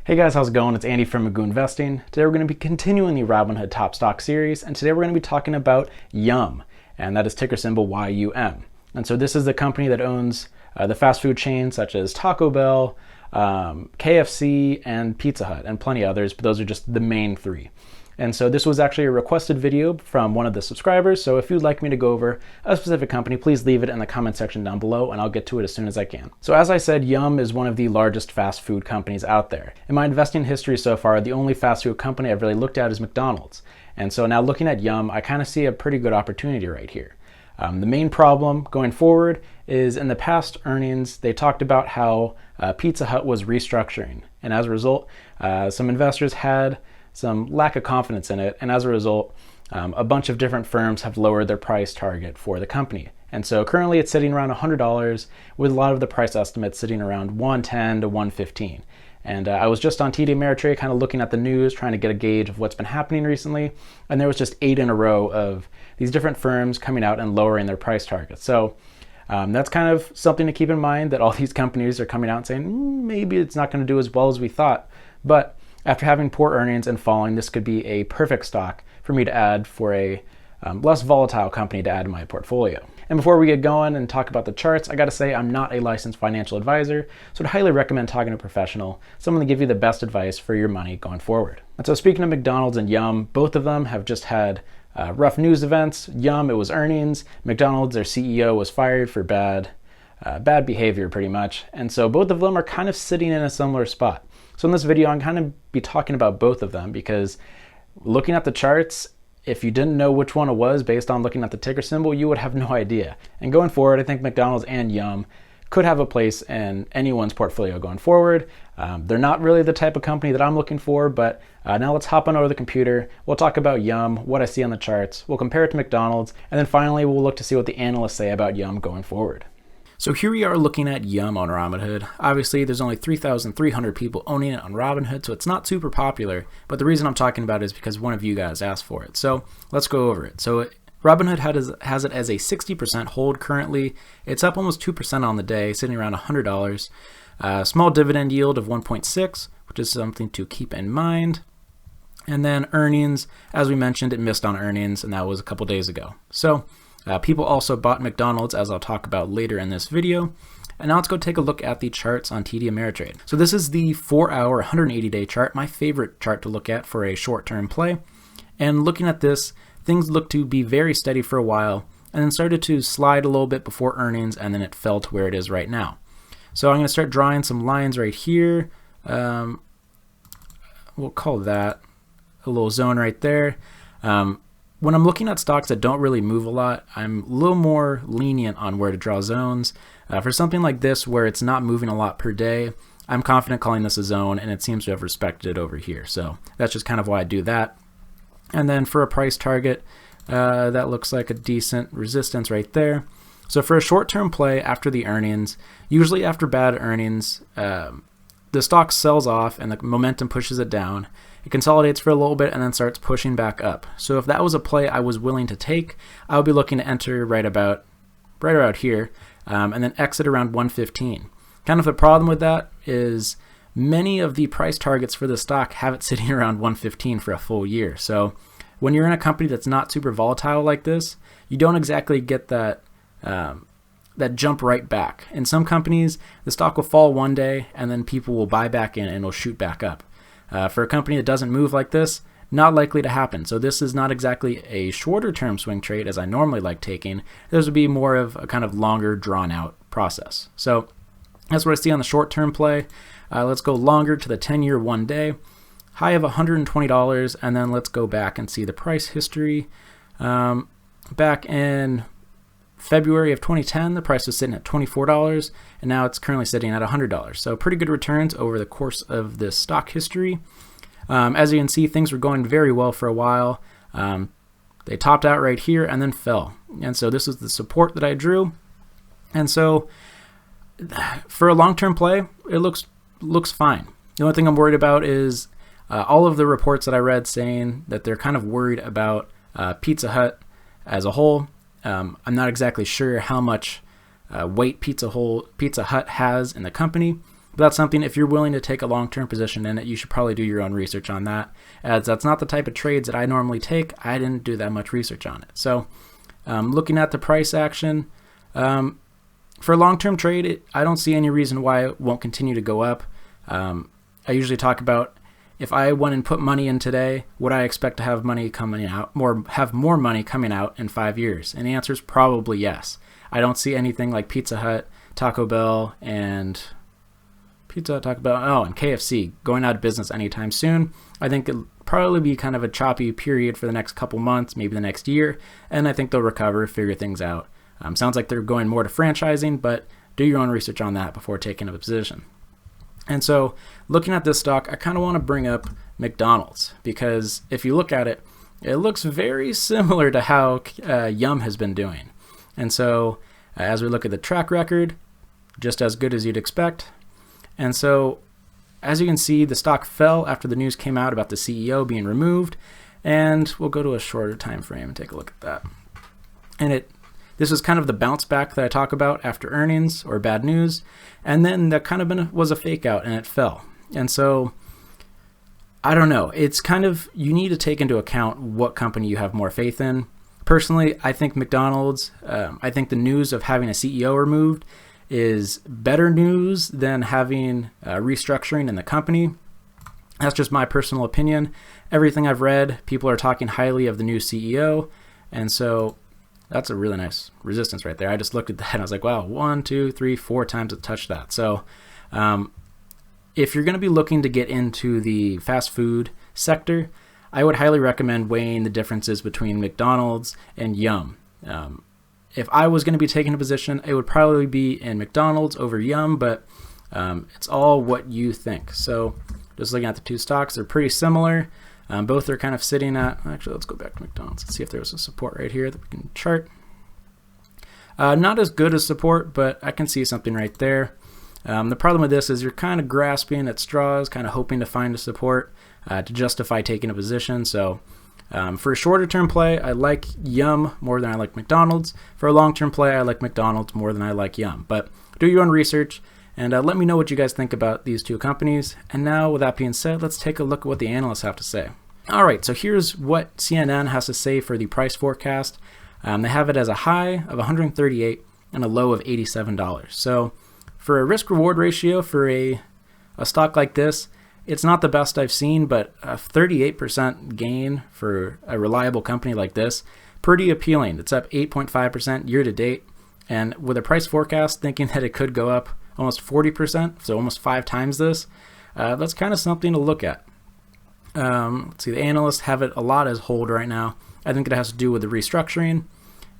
Hey guys, how's it going? It's Andy from MagooInvesting. Today we're going to be continuing the Robinhood Top Stocks series, and today we're going to be talking about Yum, and that is ticker symbol YUM. And so this is the company that owns the fast food chains such as Taco Bell, KFC, and Pizza Hut, and plenty others, but those are just the main three. And so this was actually a requested video from one of the subscribers, so if you'd like me to go over a specific company, please leave it in the comment section down below and I'll get to it as soon as I can. So as I said, Yum is one of the largest fast food companies out there. In my investing history so far, the only fast food company I've really looked at is McDonald's. And so now looking at Yum, I kind of see a pretty good opportunity right here. The main problem going forward is in the past earnings, they talked about how Pizza Hut was restructuring. And as a result, some investors had some lack of confidence in it, and as a result, a bunch of different firms have lowered their price target for the company. And so currently it's sitting around $100, with a lot of the price estimates sitting around $110 to $115. And I was just on TD Ameritrade kind of looking at the news, trying to get a gauge of what's been happening recently, and there was just 8 in a row of these different firms coming out and lowering their price targets. So that's kind of something to keep in mind, that all these companies are coming out and saying, maybe it's not going to do as well as we thought. But after having poor earnings and falling, this could be a perfect stock for me to add, for a less volatile company to add to my portfolio. And before we get going and talk about the charts, I gotta say I'm not a licensed financial advisor, so I'd highly recommend talking to a professional, someone to give you the best advice for your money going forward. And so speaking of McDonald's and Yum, both of them have just had rough news events. Yum, it was earnings. McDonald's, their CEO was fired for bad behavior pretty much. And so both of them are kind of sitting in a similar spot. So in this video, I'm kind of be talking about both of them, because looking at the charts, if you didn't know which one it was based on looking at the ticker symbol, you would have no idea. And going forward, I think McDonald's and Yum could have a place in anyone's portfolio going forward. They're not really the type of company that I'm looking for, but now let's hop on over the computer. We'll talk about Yum, what I see on the charts. We'll compare it to McDonald's, and then finally we'll look to see what the analysts say about Yum going forward. So here we are looking at Yum on Robinhood. Obviously, there's only 3,300 people owning it on Robinhood, so it's not super popular. But the reason I'm talking about it is because one of you guys asked for it. So let's go over it. So Robinhood has it as a 60% hold currently. It's up almost 2% on the day, sitting around $100. Small dividend yield of 1.6, which is something to keep in mind. And then earnings, as we mentioned, it missed on earnings, and that was a couple days ago. So people also bought McDonald's, as I'll talk about later in this video. And now let's go take a look at the charts on TD Ameritrade. So this is the 4-hour, 180-day chart, my favorite chart to look at for a short-term play. And looking at this, things looked to be very steady for a while, and then started to slide a little bit before earnings, and then it fell to where it is right now. So I'm going to start drawing some lines right here. We'll call that a little zone right there. When I'm looking at stocks that don't really move a lot, I'm a little more lenient on where to draw zones. For something like this, where it's not moving a lot per day, I'm confident calling this a zone, and it seems to have respected it over here. So that's just kind of why I do that. And then for a price target, that looks like a decent resistance right there. So for a short-term play after the earnings, usually after bad earnings, the stock sells off and the momentum pushes it down. It consolidates for a little bit and then starts pushing back up. So if that was a play I was willing to take, I would be looking to enter right about here, and then exit around 115. Kind of the problem with that is many of the price targets for the stock have it sitting around 115 for a full year. So when you're in a company that's not super volatile like this, you don't exactly get that jump right back. In some companies, the stock will fall one day and then people will buy back in and it'll shoot back up. For a company that doesn't move like this, not likely to happen. So this is not exactly a shorter term swing trade as I normally like taking. This would be more of a kind of longer drawn out process. So that's what I see on the short term play. Let's go longer to the 10-year 1 day. High of $120, and then let's go back and see the price history. Back in February of 2010, the price was sitting at $24, and now it's currently sitting at $100. So pretty good returns over the course of this stock history. As you can see, things were going very well for a while. They topped out right here and then fell. And so this is the support that I drew. And so for a long-term play, it looks fine. The only thing I'm worried about is all of the reports that I read saying that they're kind of worried about Pizza Hut as a whole. I'm not exactly sure how much weight Pizza Hut has in the company, But that's something, if you're willing to take a long-term position in it, you should probably do your own research on that, as that's not the type of trades that I normally take. I didn't do that much research on it. So looking at the price action, for a long-term trade, I don't see any reason why it won't continue to go up. I usually talk about, if I went and put money in today, would I expect to have money coming out, have more money coming out in 5 years? And the answer is probably yes. I don't see anything like Pizza Hut, Taco Bell, and KFC going out of business anytime soon. I think it'll probably be kind of a choppy period for the next couple months, maybe the next year, and I think they'll recover, figure things out. Sounds like they're going more to franchising, but do your own research on that before taking a position. And so looking at this stock, I kind of want to bring up McDonald's, because if you look at it, it looks very similar to how Yum has been doing. And so as we look at the track record, just as good as you'd expect. And so as you can see, the stock fell after the news came out about the CEO being removed. And we'll go to a shorter time frame and take a look at that. And this is kind of the bounce back that I talk about after earnings or bad news. And then that kind of was a fake out and it fell. And so I don't know. It's kind of, you need to take into account what company you have more faith in. Personally, I think McDonald's, I think the news of having a CEO removed is better news than having restructuring in the company. That's just my personal opinion. Everything I've read, people are talking highly of the new CEO. And so that's a really nice resistance right there. I just looked at that and I was like, wow, 1, 2, 3, 4 times it touched that. So if you're going to be looking to get into the fast food sector, I would highly recommend weighing the differences between McDonald's and Yum. If I was going to be taking a position, it would probably be in McDonald's over Yum, but it's all what you think. So just looking at the two stocks, they're pretty similar. Both are kind of sitting at, actually, let's go back to McDonald's and see if there's a support right here that we can chart. Not as good as support, but I can see something right there. The problem with this is you're kind of grasping at straws, kind of hoping to find a support to justify taking a position. So for a shorter term play, I like Yum more than I like McDonald's. For a long term play, I like McDonald's more than I like Yum. But do your own research and let me know what you guys think about these two companies. And now, with that being said, let's take a look at what the analysts have to say. All right, so here's what CNN has to say for the price forecast. They have it as a high of $138 and a low of $87. So for a risk-reward ratio for a stock like this, it's not the best I've seen, but a 38% gain for a reliable company like this, pretty appealing. It's up 8.5% year to date. And with a price forecast thinking that it could go up almost 40%, so almost 5 times this, that's kind of something to look at. Let's see, the analysts have it a lot as hold right now. I think it has to do with the restructuring.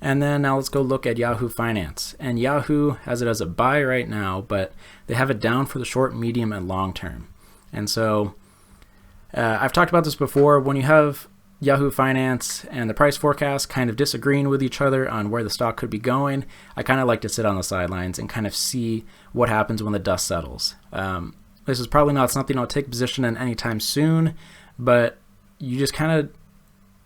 And then now let's go look at Yahoo Finance. And Yahoo has it as a buy right now, but they have it down for the short, medium, and long term. And so I've talked about this before. When you have Yahoo Finance and the price forecast kind of disagreeing with each other on where the stock could be going, I kind of like to sit on the sidelines and kind of see what happens when the dust settles. This is probably not something I'll take a position in anytime soon, but you just kind of,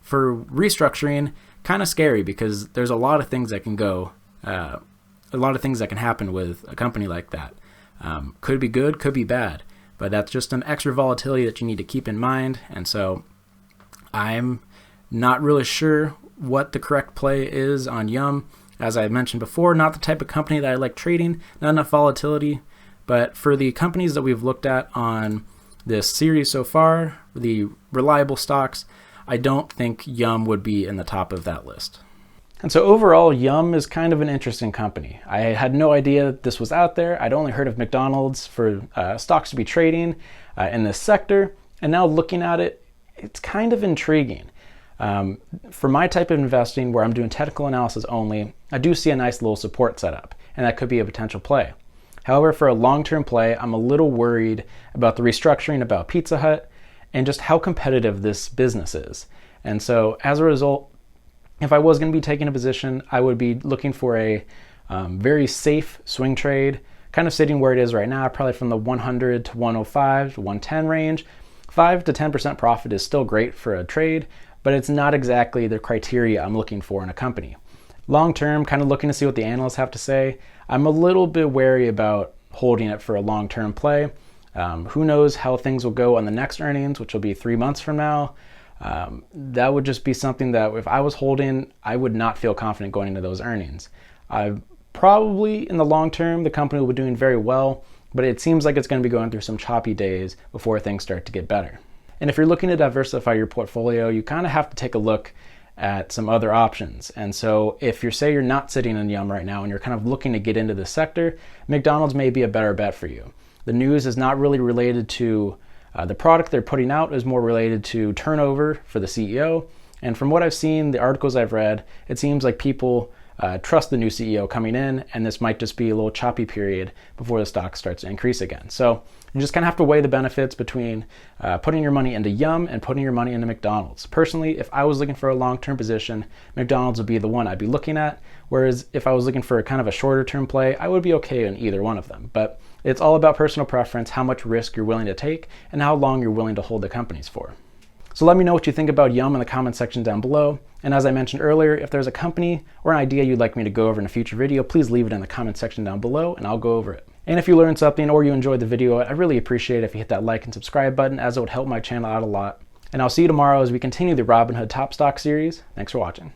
for restructuring, kind of scary because there's a lot of things that can go, a lot of things that can happen with a company like that. Could be good, could be bad, but that's just some extra volatility that you need to keep in mind. And so I'm not really sure what the correct play is on Yum. As I mentioned before, not the type of company that I like trading, not enough volatility. But for the companies that we've looked at on this series so far, the reliable stocks, I don't think Yum would be in the top of that list. And so overall, Yum is kind of an interesting company. I had no idea this was out there. I'd only heard of McDonald's for stocks to be trading in this sector. And now looking at it, it's kind of intriguing. For my type of investing where I'm doing technical analysis only, I do see a nice little support setup, and that could be a potential play. However, for a long-term play, I'm a little worried about the restructuring about Pizza Hut and just how competitive this business is. And so as a result, if I was going to be taking a position, I would be looking for a very safe swing trade, kind of sitting where it is right now, probably from the 100 to 105 to 110 range. 5 to 10% profit is still great for a trade, but it's not exactly the criteria I'm looking for in a company. Long term, kind of looking to see what the analysts have to say. I'm a little bit wary about holding it for a long-term play. Who knows how things will go on the next earnings, which will be 3 months from now. That would just be something that if I was holding, I would not feel confident going into those earnings. Probably in the long term, the company will be doing very well, but it seems like it's going to be going through some choppy days before things start to get better. And if you're looking to diversify your portfolio, you kind of have to take a look at some other options. And so if you're not sitting in Yum right now and you're kind of looking to get into the sector, McDonald's may be a better bet for you. The news is not really related to the product they're putting out, is more related to turnover for the CEO. And from what I've seen, the articles I've read, it seems like people trust the new CEO coming in, and this might just be a little choppy period before the stock starts to increase again. So you just kind of have to weigh the benefits between putting your money into Yum and putting your money into McDonald's. Personally, if I was looking for a long-term position, McDonald's would be the one I'd be looking at, whereas if I was looking for a kind of a shorter-term play, I would be okay in either one of them. But it's all about personal preference, how much risk you're willing to take, and how long you're willing to hold the companies for. So let me know what you think about Yum in the comment section down below. And as I mentioned earlier, if there's a company or an idea you'd like me to go over in a future video, please leave it in the comment section down below and I'll go over it. And if you learned something or you enjoyed the video, I'd really appreciate it if you hit that like and subscribe button, as it would help my channel out a lot. And I'll see you tomorrow as we continue the Robinhood Top Stocks series. Thanks for watching.